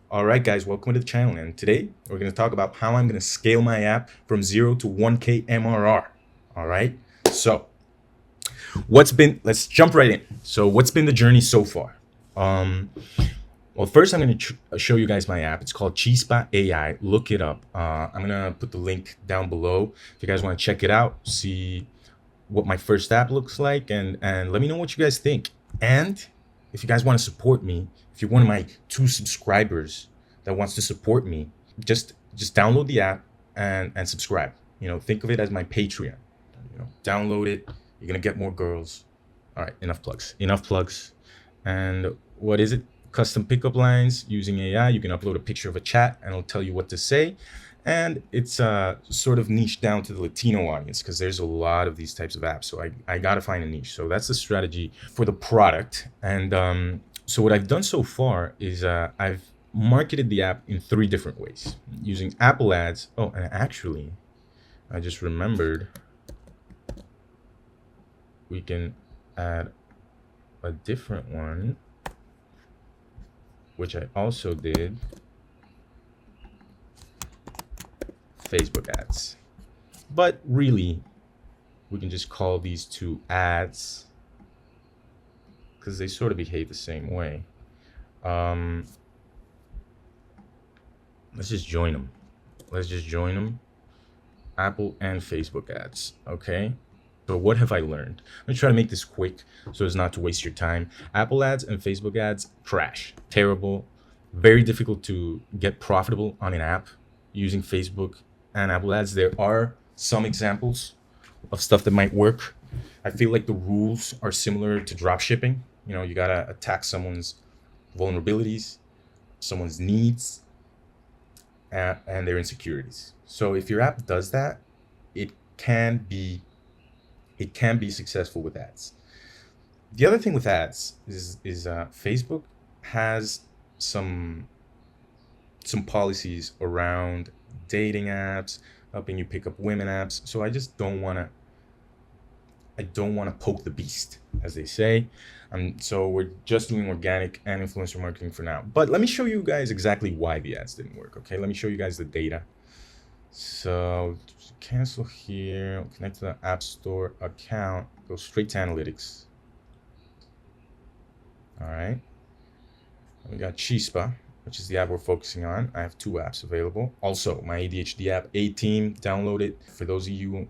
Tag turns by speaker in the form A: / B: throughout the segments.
A: All right, guys, welcome to the channel. And today we're going to talk about how I'm going to scale my app from 0 to 1K MRR. All right. So, let's jump right in. So, what's been the journey so far? Um, well, first, I'm going to show you guys my app. It's called Chispa.AI. Look it up. I'm going to put the link down below if you guys want to check it out, see what my first app looks like, and let me know what you guys think. And if you guys want to support me, if you're one of my 2 subscribers that wants to support me, just download the app and subscribe. Think of it as my Patreon. Download it. You're gonna get more girls. All right, enough plugs. Enough plugs. And what is it? Custom pickup lines using AI. You can upload a picture of a chat and it'll tell you what to say. And it's sort of niche down to the Latino audience because there's a lot of these types of apps. So I got to find a niche. So that's the strategy for the product. And so what I've done so far is I've marketed the app in 3 different ways using Apple ads. Oh, and actually, I just remembered we can add a different one, which I also did, Facebook ads. But really, we can just call these 2 ads because they sort of behave the same way. Let's just join them. Apple and Facebook ads. Okay. So what have I learned? I'm gonna try to make this quick so as not to waste your time. Apple ads and Facebook ads, trash, terrible, very difficult to get profitable on an app using Facebook and Apple ads. There are some examples of stuff that might work. I feel like the rules are similar to drop shipping. You gotta attack someone's vulnerabilities, someone's needs, and their insecurities. So if your app does that, it can be successful with ads. The other thing with ads is Facebook has some policies around dating apps, helping you pick up women apps. So I don't want to poke the beast, as they say. So we're just doing organic and influencer marketing for now. But let me show you guys exactly why the ads didn't work. Okay, let me show you guys the data. So cancel here, connect to the App Store account, go straight to analytics. All right, we got Chispa, which is the app we're focusing on. I have 2 apps available. Also, my ADHD app, A-Team, download it. For those of you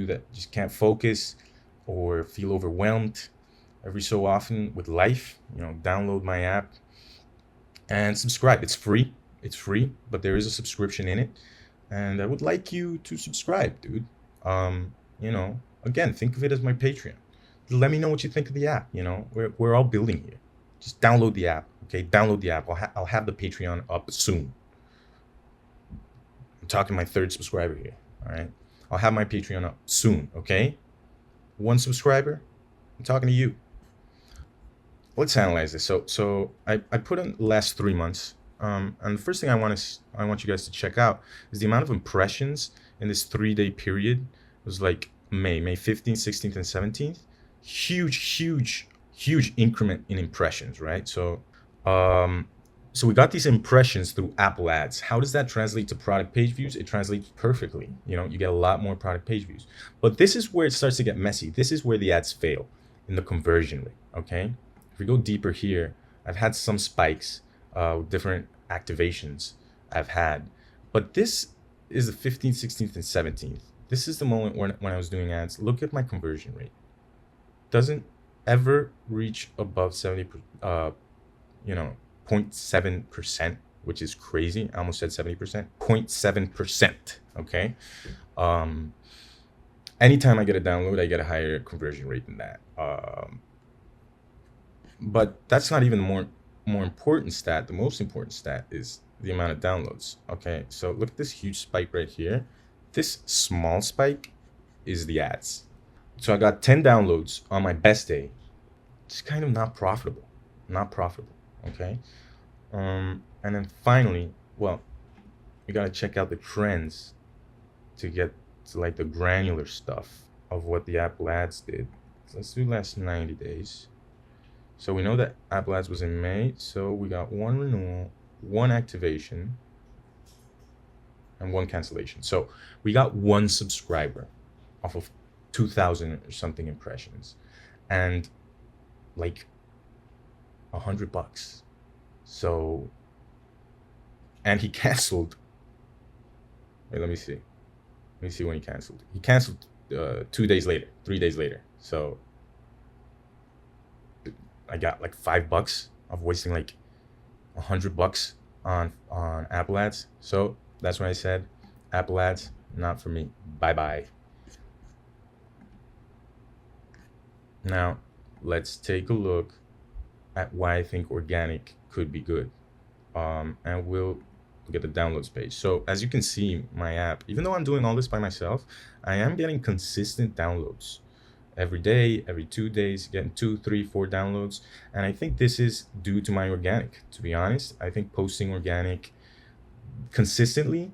A: that just can't focus or feel overwhelmed every so often with life, download my app and subscribe. It's free. But there is a subscription in it. And I would like you to subscribe, dude. Again, think of it as my Patreon. Let me know what you think of the app. We're all building here. Just download the app, okay? Download the app. I'll have the Patreon up soon. I'm talking to my 3rd subscriber here, all right? I'll have my Patreon up soon, okay? 1 subscriber, I'm talking to you. Let's analyze this. So I put in the last 3 months. And the first thing I want you guys to check out is the amount of impressions in this 3-day period. It was like May 15th, 16th, and 17th. Huge increment in impressions, right? So we got these impressions through Apple ads. How does that translate to product page views? It translates perfectly. You get a lot more product page views. But this is where it starts to get messy. This is where the ads fail in the conversion rate, okay? If we go deeper here, I've had some spikes. Different activations I've had, but this is the 15th, 16th, and 17th. This is the moment when I was doing ads. Look at my conversion rate. Doesn't ever reach above 0.7%, which is crazy. I almost said 70%. 0.7%. Okay. Anytime I get a download, I get a higher conversion rate than that. But that's not even the more important stat. The most important stat is the amount of downloads. Okay, so look at this huge spike right here. This small spike is the ads. So I got 10 downloads on my best day. It's kind of not profitable. Okay. And then finally, well, you gotta check out the trends to get to like the granular stuff of what the Apple ads did. So let's do last 90 days. So we know that Apple ads was in May. So we got 1 renewal, one activation and one cancellation. So we got one subscriber off of 2,000 or something impressions, and like $100. So, and he canceled. Wait, let me see. Let me see when he canceled. He canceled 2 days later, 3 days later. So I got like $5 of wasting like $100 on Apple ads. So that's when I said Apple ads, not for me. Bye bye. Now let's take a look at why I think organic could be good. And we'll get the downloads page. So as you can see, my app, even though I'm doing all this by myself, I am getting consistent downloads every day, every 2 days, getting 2, 3, 4 downloads. And I think this is due to my organic, to be honest. I think posting organic consistently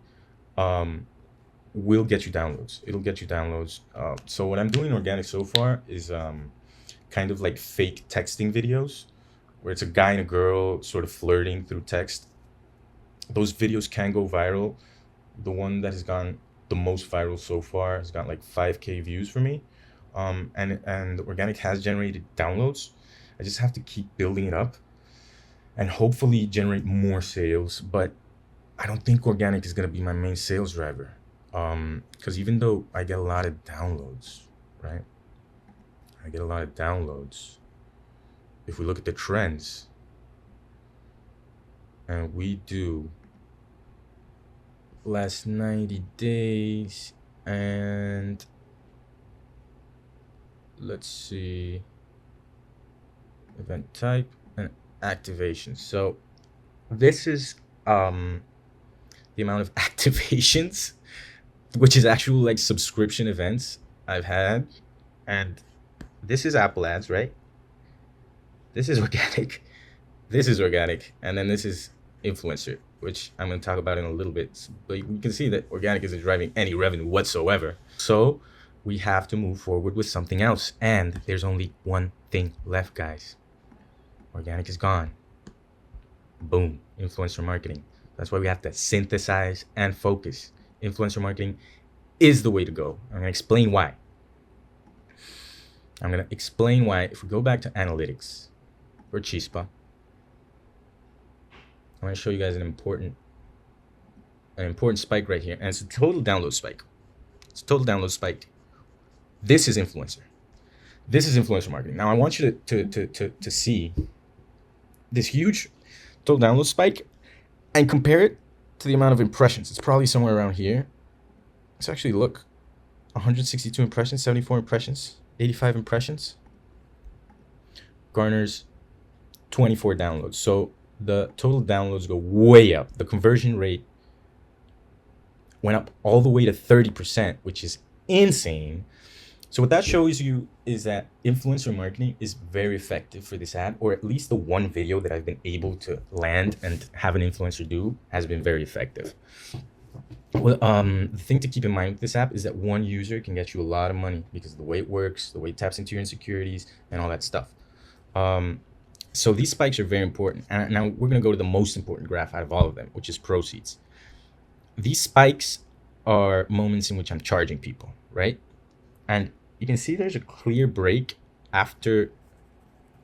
A: will get you downloads. It'll get you downloads. So what I'm doing organic so far is kind of like fake texting videos where it's a guy and a girl sort of flirting through text. Those videos can go viral. The one that has gone the most viral so far has got like 5K views for me. And organic has generated downloads. I just have to keep building it up and hopefully generate more sales. But I don't think organic is going to be my main sales driver. Because even though I get a lot of downloads, right? I get a lot of downloads. If we look at the trends, and we do last 90 days, and let's see, event type and activation. So this is the amount of activations, which is actual like subscription events I've had. And this is Apple ads, right? This is organic. This is organic. And then this is influencer, which I'm going to talk about in a little bit. But you can see that organic isn't driving any revenue whatsoever. So we have to move forward with something else. And there's only one thing left, guys. Organic is gone. Boom. Influencer marketing. That's why we have to synthesize and focus. Influencer marketing is the way to go. I'm going to explain why. If we go back to analytics for Chispa, I'm going to show you guys an important spike right here. And it's a total download spike. It's a total download spike. This is influencer. This is influencer marketing. Now I want you to see this huge total download spike and compare it to the amount of impressions. It's probably somewhere around here. Let's actually look. 162 impressions, 74 impressions, 85 impressions. Garners 24 downloads. So the total downloads go way up. The conversion rate went up all the way to 30%, which is insane. So what that shows you is that influencer marketing is very effective for this ad, or at least the one video that I've been able to land and have an influencer do has been very effective. Well, the thing to keep in mind with this app is that one user can get you a lot of money because of the way it works, the way it taps into your insecurities, and all that stuff. So these spikes are very important. And now we're going to go to the most important graph out of all of them, which is proceeds. These spikes are moments in which I'm charging people, right? And you can see there's a clear break after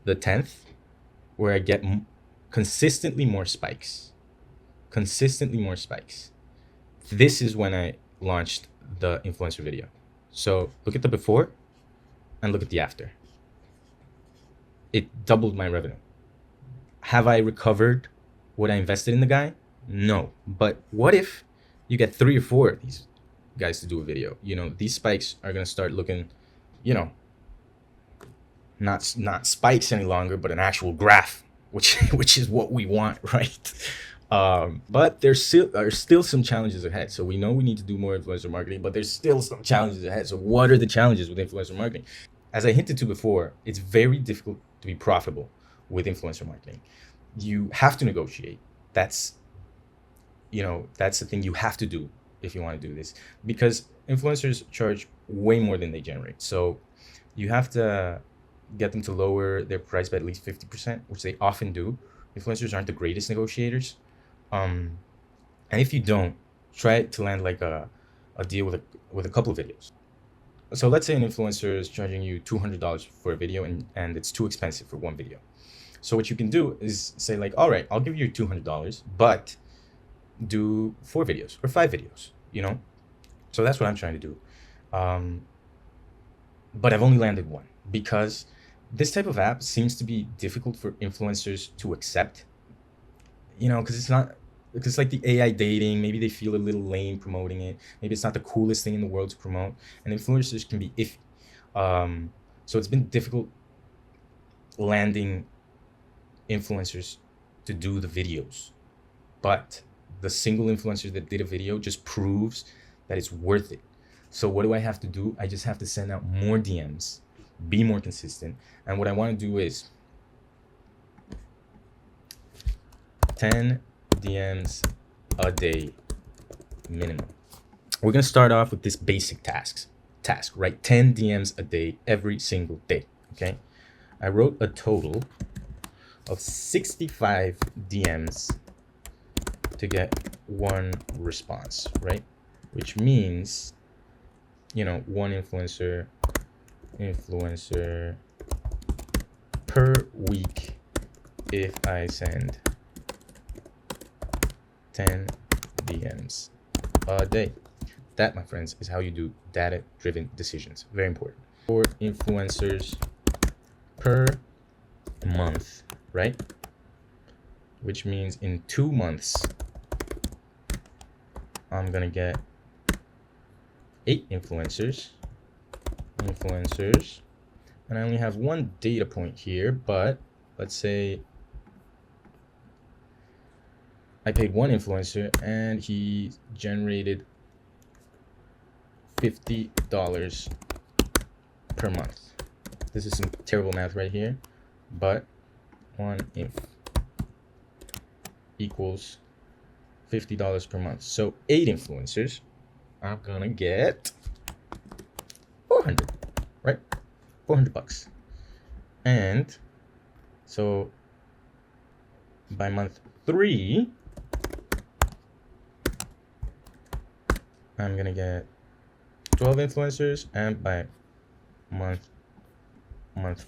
A: the 10th where I get consistently more spikes. This is when I launched the influencer video. So look at the before and look at the after. It doubled my revenue. Have I recovered what I invested in the guy? No. But what if you get 3 or 4 of these guys to do a video? You know, these spikes are going to start looking, you know, not spikes any longer, but an actual graph, which is what we want, right? But there's still some challenges ahead. So we know we need to do more influencer marketing, but there's still some challenges ahead. So what are the challenges with influencer marketing? As I hinted to before, it's very difficult to be profitable with influencer marketing. You have to negotiate. That's the thing you have to do if you want to do this, because influencers charge way more than they generate. So you have to get them to lower their price by at least 50%, which they often do. Influencers aren't the greatest negotiators. And if you don't, try to land like a deal with a couple of videos. So let's say an influencer is charging you $200 for a video, and it's too expensive for one video. So what you can do is say like, all right, I'll give you $200, but do 4 videos or 5 videos, you know? So that's what I'm trying to do. But I've only landed one because this type of app seems to be difficult for influencers to accept, you know, because it's like the AI dating. Maybe they feel a little lame promoting it. Maybe it's not the coolest thing in the world to promote, and influencers can be iffy. So it's been difficult landing influencers to do the videos, but the single influencer that did a video just proves that it's worth it. So what do I have to do? I just have to send out more DMs, be more consistent. And what I want to do is 10 DMs a day minimum. We're going to start off with this basic task, right? 10 DMs a day, every single day, okay? I wrote a total of 65 DMs to get one response, right? Which means, you know, one influencer per week if I send 10 DMs a day. That, my friends, is how you do data-driven decisions. Very important. 4 influencers per month, right? Which means in 2 months, I'm gonna get 8 influencers, and I only have one data point here, but let's say I paid one influencer and he generated $50 per month. This is some terrible math right here, but one inf equals $50 per month. So 8 influencers, I'm gonna get 400, right? $400. And so by month 3, I'm gonna get 12 influencers, and by month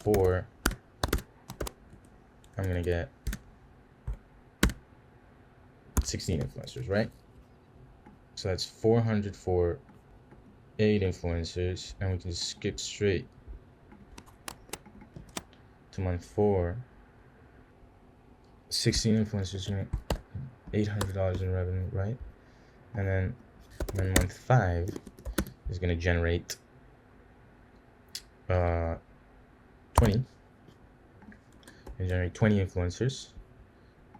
A: 4, I'm gonna get 16 influencers, right? So that's 400 for 8 influencers, and we can skip straight to month 4. 16 influencers, $800 in revenue, right? And then month 5 is going to generate 20 influencers,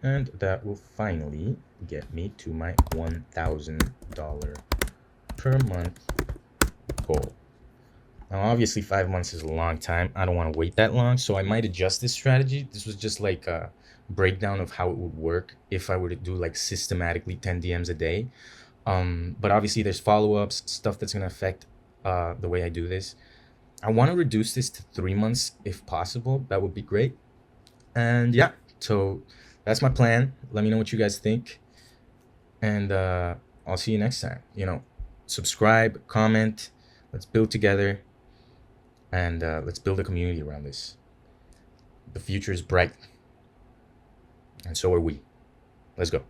A: and that will finally get me to my $1,000 per month goal. Now obviously 5 months is a long time. I don't want to wait that long, so I might adjust this strategy. This was just like a breakdown of how it would work if I were to do like systematically 10 DMs a day. But obviously there's follow-ups, stuff that's going to affect the way I do this. I want to reduce this to 3 months if possible. That would be great. And yeah, so that's my plan. Let me know what you guys think, and I'll see you next time. You know, subscribe, comment. Let's build together, and let's build a community around this. The future is bright, and so are we. Let's go.